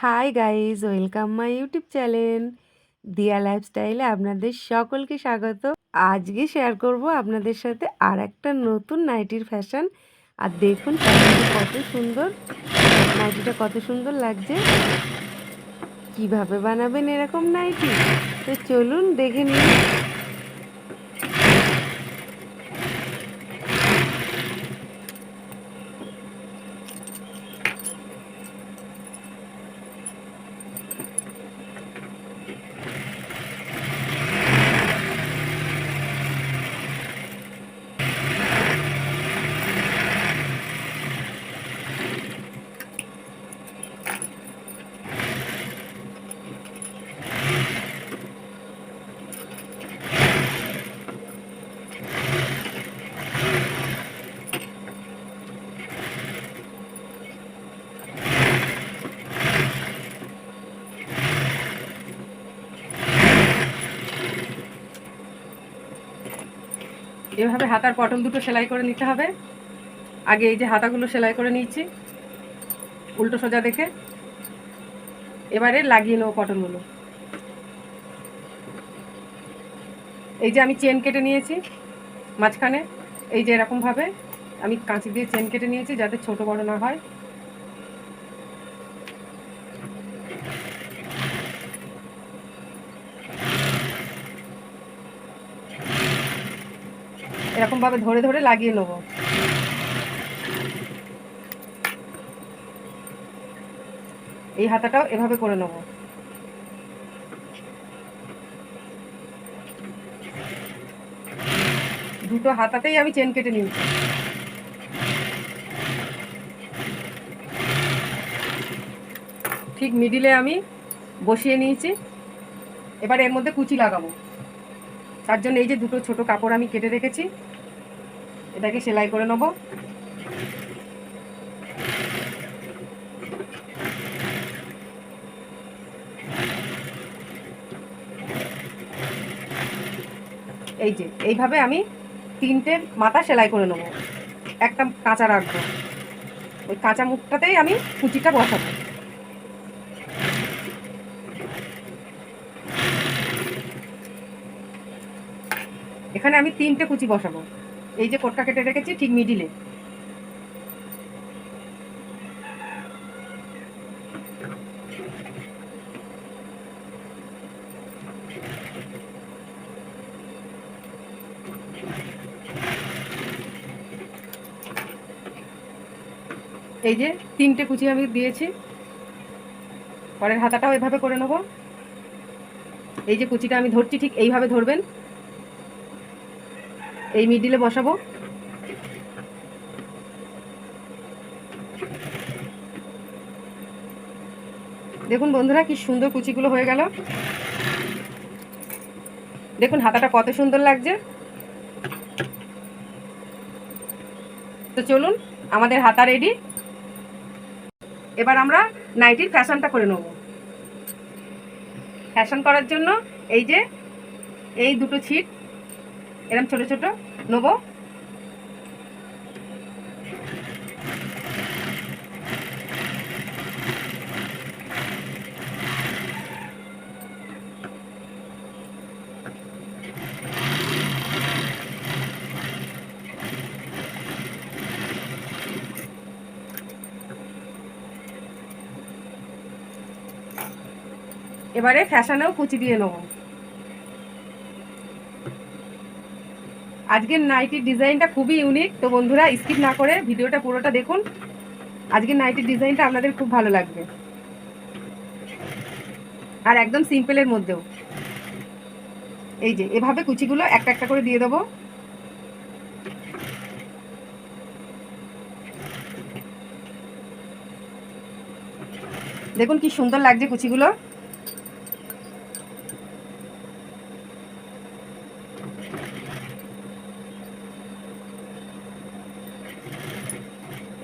Hi guys, welcome my YouTube channel দিয়া লাইফস্টাইলে আপনাদের সকলকে স্বাগত। আজকে শেয়ার করব আপনাদের সাথে আর একটা নতুন নাইটির ফ্যাশন। আর দেখুন ফ্যাশনটা কত সুন্দর, নাইটিটা কত সুন্দর লাগছে। কিভাবে বানাবেন এরকম নাইটি, তো চলুন দেখে নিন। এভাবে হাতার পটল দুটো সেলাই করে নিতে হবে। আগে এই যে হাতাগুলো সেলাই করে নিয়েছি উল্টো সোজা দেখে, এবারে লাগিয়ে নেবো পটলগুলো। এই যে আমি চেন কেটে নিয়েছি মাঝখানে, এই যে এরকমভাবে আমি কাঁচি দিয়ে চেন কেটে নিয়েছি যাতে ছোট বড় না হয়। এরকমভাবে ধরে ধরে লাগিয়ে নেব। এই হাতাটাও এভাবে করে নেব। দুটো হাতাতেই আমি চেন কেটে নিয়েছি। ঠিক মিডিলে আমি বসিয়ে নিয়েছি। এবার এর মধ্যে কুচি লাগাবো। তার জন্য এই যে দুটো ছোট কাপড় আমি কেটে রেখেছি, এটাকে সেলাই করে নেব। এই যে এইভাবে আমি তিনটে মাথা সেলাই করে নেব। একটা কাঁচা রাখবো, ওই কাঁচা মুখটাতেই আমি কুচিটা বসাবো। এখানে আমি তিনটে কুচি বসাবো। এই যে কোটটা কেটে রেখেছি ঠিক মিডিলে। এই যে তিনটে কুচি আমি দিয়েছি। পরের হাতাটাও এভাবে করে নেব। এই যে কুচিটা আমি ধরছি ঠিক এইভাবে ধরবেন, এই মিডিলে বসাবো। দেখুন বন্ধুরা কি সুন্দর কুচিগুলো হয়ে গেল। দেখুন হাতাটা কত সুন্দর লাগছে। তো চলুন, আমাদের হাতা রেডি। এবার আমরা নাইটির ফ্যাশনটা করে নেব। ফ্যাশন করার জন্য এই যে এই দুটো ছিট এরকম ছোট ছোট নেব। এবারে ফ্যাশনেও কুচি দিয়ে নেব। আজকের নাইটির ডিজাইনটা খুবই ইউনিক, তো বন্ধুরা স্কিপ না করে ভিডিওটা পুরোটা দেখুন। আজকের নাইটির ডিজাইনটা আপনাদের খুব ভালো লাগবে, আর একদম সিম্পলের মধ্যেও। এই যে এভাবে কুচিগুলো একটা একটা করে দিয়ে দেবো। দেখুন কি সুন্দর লাগছে কুচিগুলো।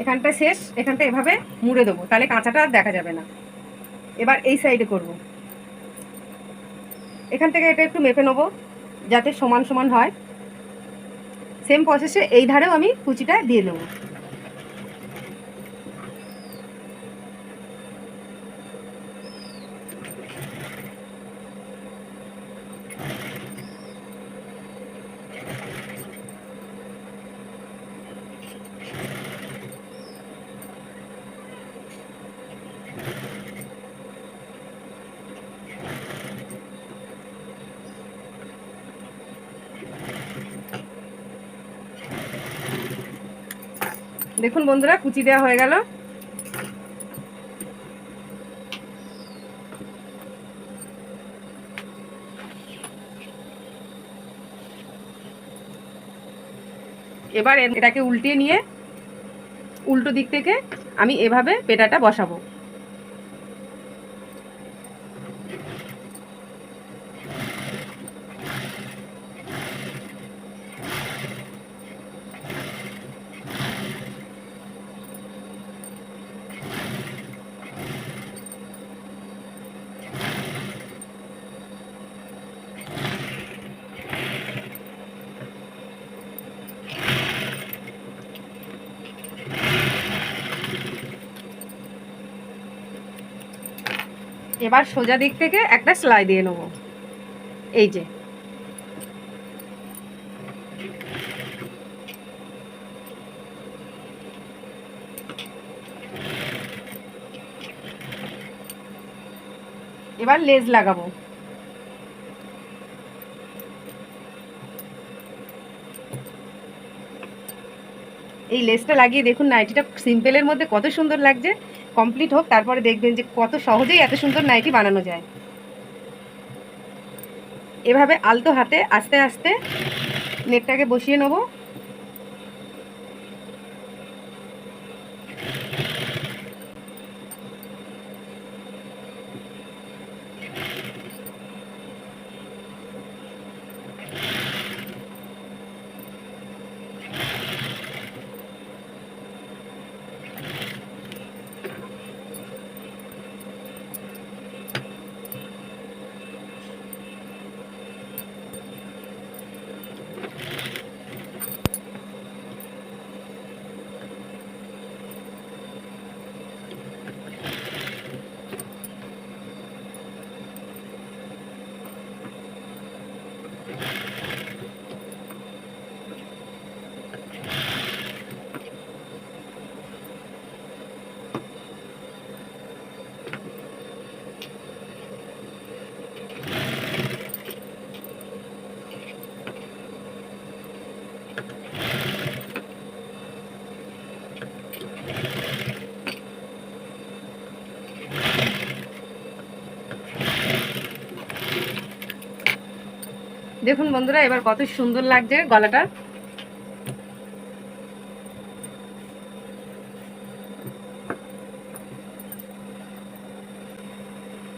এখানটা শেষ, এখানটা এভাবে মুড়ে দেবো, তাহলে কাঁচাটা আর দেখা যাবে না। এবার এই সাইডে করব। এখান থেকে এটা একটু মেপে নেবো যাতে সমান সমান হয়। সেম প্রসেসে এই ধারেও আমি কুচিটা দিয়ে দেবো। দেখুন বন্ধুরা, কুচি দেওয়া হয়ে গেল। এবার এটাকে উল্টিয়ে নিয়ে উল্টো দিক থেকে আমি এভাবে পেটাটা বসাবো। এবার সোজা দিক থেকে একটা সেলাই দিয়ে নেব। এই যে এবার লেজ লাগাবো। এই লেসটা লাগিয়ে দেখুন নাইটিটা সিম্পলের মধ্যে কত সুন্দর লাগছে। কমপ্লিট হোক, তারপরে দেখবেন যে কত সহজেই এত সুন্দর নাইটি বানানো যায়। এভাবে আলতো হাতে আস্তে আস্তে নেটটাকে বসিয়ে নেব। দেখুন বন্ধুরা, এবার কত সুন্দর লাগছে গলাটা।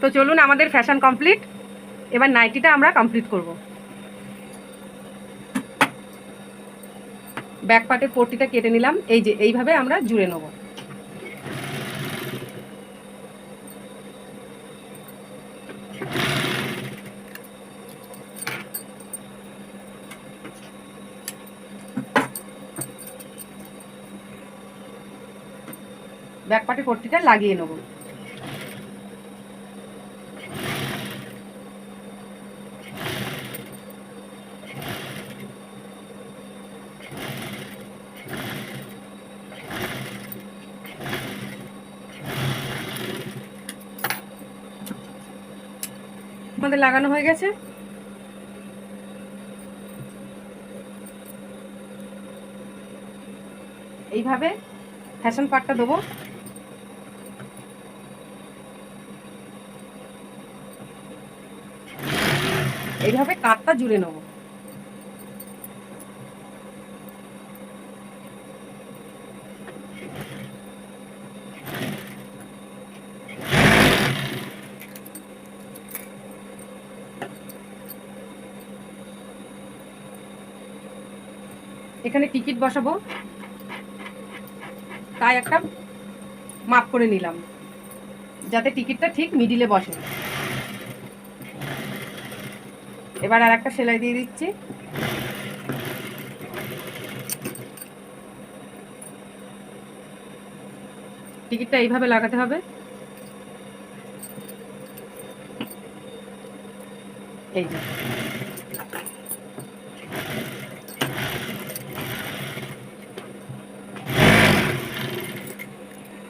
তো চলুন, আমাদের ফ্যাশন কমপ্লিট। এবার নাইটিটা আমরা কমপ্লিট করব। ব্যাক পার্টের পট্টিটা কেটে নিলাম। এই যে এইভাবে আমরা জুড়ে নেব। ব্যাক পার্টের পট্টিটা লাগিয়ে নেব। আমাদের লাগানো হয়ে গেছে। এইভাবে ফ্যাশন পার্টটা দেবো। এইভাবে কাঁধটা জুড়ে নেব। এখানে টিকিট বসাবো, তাই একটা মাপ করে নিলাম যাতে টিকিটটা ঠিক মিডিলে বসে। এবার আর একটা সেলাই দিয়ে দিচ্ছি। টিকিটটা এইভাবে লাগাতে হবে। এই যে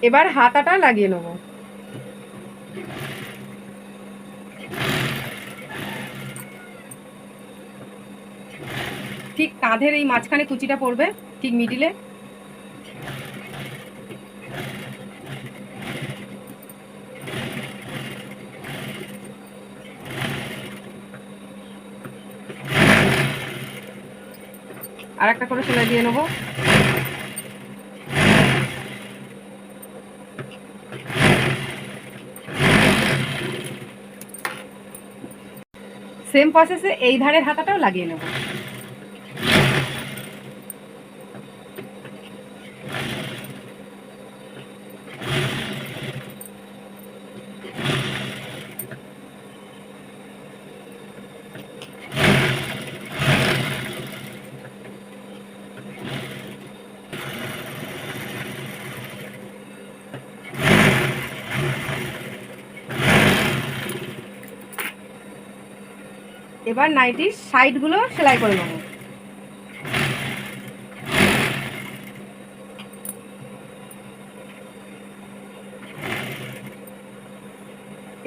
এবার হাতাটা লাগিয়ে নেব। ঠিক কাঁধের এই মাঝখানে কুচিটা পড়বে, ঠিক মিডিলে। আর একটা করে সেলাই দিয়ে নেবো। সেম প্রসেসে এই ধারের হাতাটাও লাগিয়ে নেব। এবার নাইটির সাইডগুলো সেলাই করে নেব।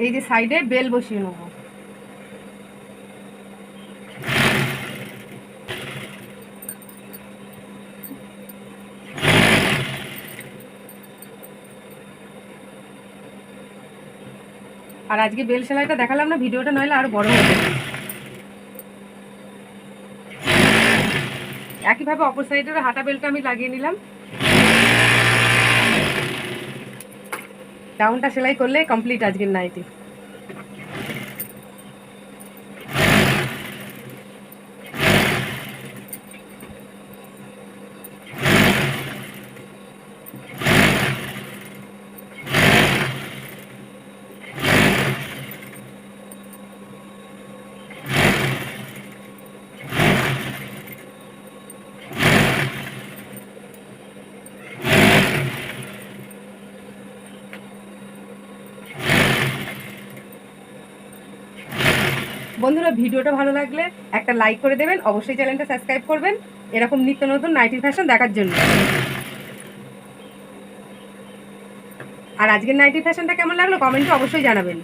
এই যে সাইডে বেল বসিয়ে নেব। আর আজকে বেল সেলাইটা দেখালাম না, ভিডিওটা নইলে আরো বড় হয়ে যাবে। একইভাবে অপর সাইডের হাতা বেলটা আমি লাগিয়ে নিলাম। ডাউনটা সেলাই করলে কমপ্লিট আজকের নাইটি। বন্ধুরা, ভিডিওটা ভালো লাগলে একটা লাইক করে দেবেন, অবশ্যই চ্যানেলটা সাবস্ক্রাইব করবেন এরকম নিত্য নতুন নাইটির ফ্যাশন দেখার জন্য। আর আজকের নাইটির ফ্যাশনটা কেমন লাগলো কমেন্টে অবশ্যই জানাবেন।